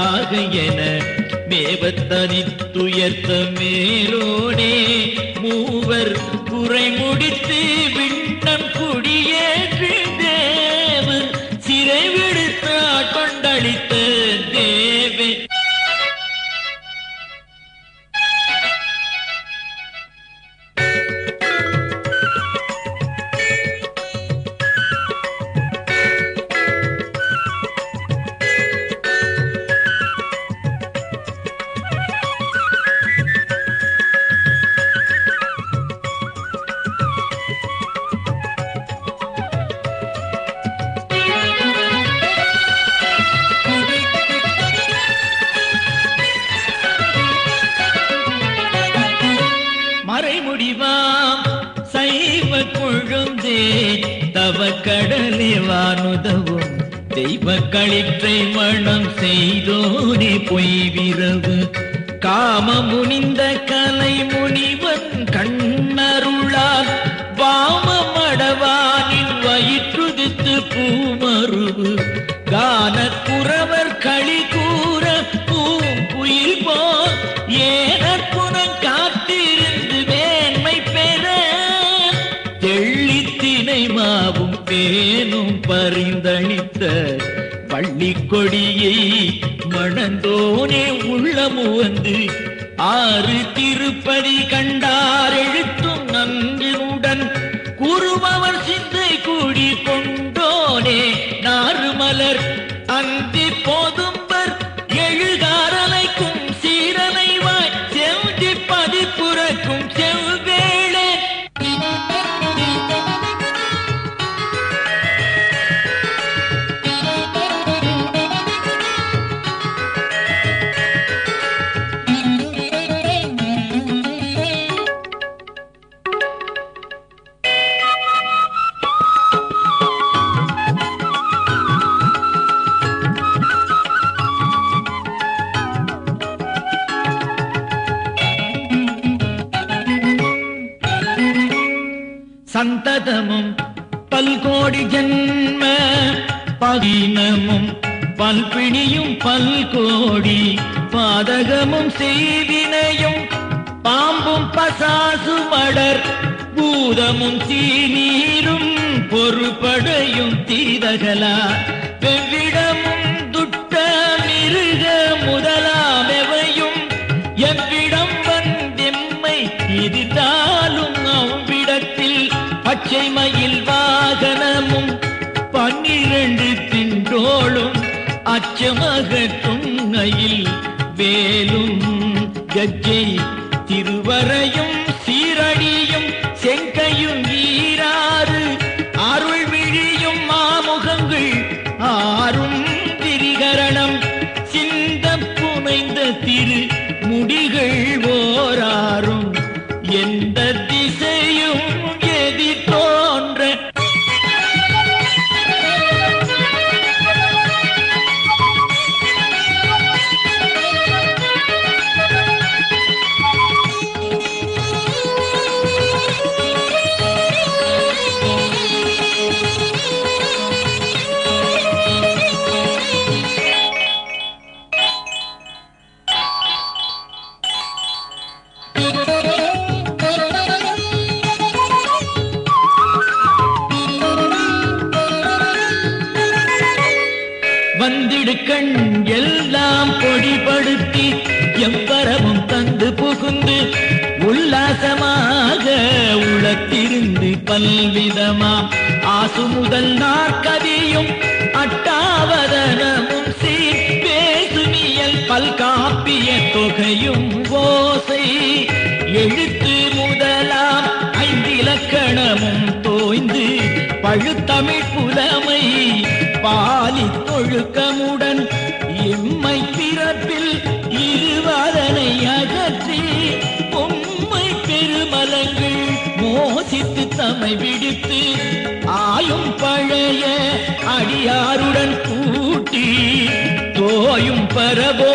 மேலாக என மேவத்தனித்துயர்த்த மேலோனே மூவர் குறை முடித்து விண்ணம் குடியேற்று தேவர் சிறை விடுத்தாட் கொண்டளித்த தேவே. மறைமுடிவாம் சைவ கொழுந்தே தவ கடலே வானுதவும் தெய்வ களிற்றை மணம் செய்தோனே பொய்விரவு காம முனிந்த கலை முனிவன் கண்ணருளால் வாம மடவானின் வயிற்றுதித்து பூமருவு கான குறவர் களி கூற பூங்குயில் போல் ஏனற்புணம் காத்திருந்து மேன்மை பெற தெள்ளித்தினை மாவும் பேனும் பரிந்தளித்த வள்ளி கொடியை மணந்தோனே உள்ளமு வந்து ஆறு திருப்பதி கண்டார் எழுத்தும் நன்றியுடன் குருமவர் சிந்தை கூடி கொண்டோனே நாறுமலர் அந்தி போதும்பர் எழுகாரலைக்கும் சீரனைவாய் செவ்தி பதிப்புறக்கும் செவ்வேளே. சந்ததமும் பல்கோடி ஜன்ம பதீனமும் பல்பிணியும் பல்கோடி பாதகமும் செய்வினையும் பாம்பும் பசாசு மடர் பூதமும் தீநீரும் பொறுபடையும் தீதகலா வெவ்விடமும் துட்ட மிருக முதலாமெவையும் எவ்விடம் வந்தெம்மை எதிர்த்தாலும் அவ்விடத்தில் பச்சை மயில் வாகனமும் 12 திண்டோளும் அச்சமகற்றும் அயில் வேலும் கஜ்ஜை திருவரையும் சீரடியும் செங்கையும் ஈராறு அருள் விழியும் மாமுகங்கள் ஆறும் திரிகரணம் சிந்த புனைந்த திரு முடிகள் ஓராறும் எந்த திசையும் எதிர் தோன்ற வந்திடுக்கண் எல்லாம் பொடிபடுத்தி எவ்வரமும் தந்து புகுந்து உல்லாசமாக உளத்திருந்து பல்விதமாம் ஆசு முதல் நாற்கதியும் அட்டாவதனமும் சீர் பேசுமியல் பல்காப்பிய தொகையும் ஓசை எழுத்து முதலாம் 5 இலக்கணமும் தோய்ந்து பழுத்தமிழ் புலமை பாலி தொழுக்கமுடன் எம்மை பிறப்பில் இருவதனை அகற்றி பொம்மை பெருமலங்கள் மோசித்து தம்மை விடுத்து ஆயும் பழைய அடியாருடன் கூட்டி தோயும் பரபோ